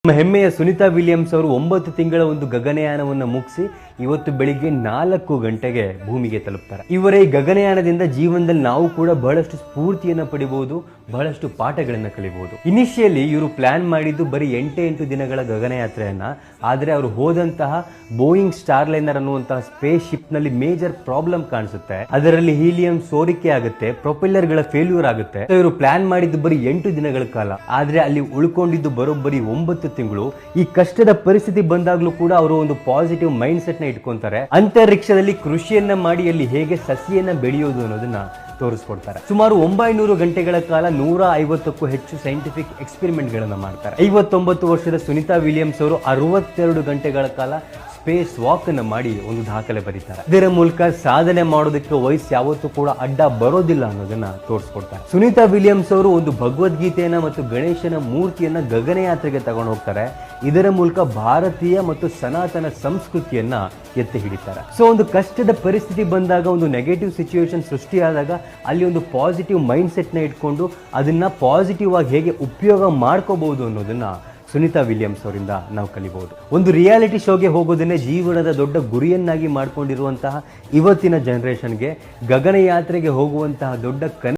ನಮ್ಮ ಹೆಮ್ಮೆಯ ಸುನಿತಾ ವಿಲಿಯಮ್ಸ್ ಅವರು 9 ತಿಂಗಳ ಒಂದು ಗಗನಯಾನವನ್ನು ಮುಗಿಸಿ ಇವತ್ತು ಬೆಳಿಗ್ಗೆ 4 ಗಂಟೆಗೆ ಭೂಮಿಗೆ ತಲುಪ್ತಾರೆ. ಇವರ ಈ ಗಗನಯಾನದಿಂದ ಜೀವನದಲ್ಲಿ ನಾವು ಕೂಡ ಬಹಳಷ್ಟು ಸ್ಫೂರ್ತಿಯನ್ನು ಪಡಿಬಹುದು, ಬಹಳಷ್ಟು ಪಾಠಗಳನ್ನು ಕಲಿಬಹುದು. ಇನಿಷಿಯಲಿ ಇವರು ಪ್ಲಾನ್ ಮಾಡಿದ್ದು ಬರೀ 8 ದಿನಗಳ ಗಗನಯಾತ್ರೆಯನ್ನ. ಆದರೆ ಅವರು ಹೋದಂತಹ ಬೋಯಿಂಗ್ ಸ್ಟಾರ್ ಲೈನರ್ ಅನ್ನುವಂತಹ ಸ್ಪೇಸ್ ಶಿಪ್ ನಲ್ಲಿ ಮೇಜರ್ ಪ್ರಾಬ್ಲಮ್ ಕಾಣಿಸುತ್ತೆ. ಅದರಲ್ಲಿ ಹೀಲಿಯಂ ಸೋರಿಕೆ ಆಗುತ್ತೆ, ಪ್ರೊಪೆಲ್ಲರ್ ಗಳ ಫೇಲ್ಯೂರ್ ಆಗುತ್ತೆ. ಇವರು ಪ್ಲಾನ್ ಮಾಡಿದ್ದು ಬರೀ 8 ದಿನಗಳ ಕಾಲ, ಆದ್ರೆ ಅಲ್ಲಿ ಉಳ್ಕೊಂಡಿದ್ದು ಬರೋಬ್ಬರಿ 9 ತಿಂಗಳು. ಈ ಕಷ್ಟದ ಪರಿಸ್ಥಿತಿ ಬಂದಾಗ್ಲೂ ಕೂಡ ಅವರು ಒಂದು ಪಾಸಿಟಿವ್ ಮೈಂಡ್ ಸೆಟ್ ನ ಇಟ್ಕೊಂತಾರೆ. ಅಂತರಿಕ್ಷದಲ್ಲಿ ಕೃಷಿಯನ್ನ ಮಾಡಿ ಅಲ್ಲಿ ಹೇಗೆ ಸಸಿಯನ್ನ ಬೆಳೆಯೋದು ಅನ್ನೋದನ್ನ ತೋರಿಸ್ಕೊಡ್ತಾರೆ. ಸುಮಾರು 900 ಗಂಟೆಗಳ ಕಾಲ 150ಕ್ಕೂ ಹೆಚ್ಚು ಸೈಂಟಿಫಿಕ್ ಎಕ್ಸ್ಪೆರಿಮೆಂಟ್ ಗಳನ್ನ ಮಾಡ್ತಾರೆ. 59 ವರ್ಷದ ಸುನಿತಾ ವಿಲಿಯಮ್ಸ್ ಅವರು 62 ಗಂಟೆಗಳ ಕಾಲ ಸ್ಪೇಸ್ ವಾಕ್ ಅನ್ನ ಮಾಡಿ ಒಂದು ದಾಖಲೆ ಬರೀತಾರೆ. ಇದರ ಮೂಲಕ ಸಾಧನೆ ಮಾಡೋದಕ್ಕೆ ವಯಸ್ಸು ಯಾವತ್ತೂ ಕೂಡ ಅಡ್ಡ ಬರೋದಿಲ್ಲ ಅನ್ನೋದನ್ನ ತೋರಿಸ್ಕೊಡ್ತಾರೆ. ಸುನಿತಾ ವಿಲಿಯಮ್ಸ್ ಅವರು ಒಂದು ಭಗವದ್ಗೀತೆಯನ್ನ ಮತ್ತು ಗಣೇಶನ ಮೂರ್ತಿಯನ್ನ ಗಗನಯಾತ್ರೆಗೆ ತಗೊಂಡು ಹೋಗ್ತಾರೆ. ಇದರ ಮೂಲಕ ಭಾರತೀಯ ಮತ್ತು ಸನಾತನ ಸಂಸ್ಕೃತಿಯನ್ನ ಎತ್ತಿ ಹಿಡಿತಾರೆ. ಸೊ ಒಂದು ಕಷ್ಟದ ಪರಿಸ್ಥಿತಿ ಬಂದಾಗ, ಒಂದು ನೆಗೆಟಿವ್ ಸಿಚುವೇಶನ್ ಸೃಷ್ಟಿಯಾದಾಗ ಅಲ್ಲಿ ಒಂದು ಪಾಸಿಟಿವ್ ಮೈಂಡ್ ಸೆಟ್ ನ ಇಟ್ಕೊಂಡು ಅದನ್ನ ಪಾಸಿಟಿವ್ ಆಗಿ ಹೇಗೆ ಉಪಯೋಗ ಮಾಡ್ಕೋಬಹುದು ಅನ್ನೋದನ್ನ ಸುನಿತಾ ವಿಲಿಯಮ್ಸ್ ಅವರಿಂದ ನಾವು ಕಲಿಬಹುದು. ಒಂದು ರಿಯಾಲಿಟಿ ಶೋಗೆ ಹೋಗೋದನ್ನೇ ಜೀವನದ ದೊಡ್ಡ ಗುರಿಯನ್ನಾಗಿ ಮಾಡ್ಕೊಂಡಿರುವಂತಹ ಇವತ್ತಿನ ಜನರೇಷನ್ಗೆ ಗಗನಯಾತ್ರೆಗೆ ಹೋಗುವಂತಹ ದೊಡ್ಡ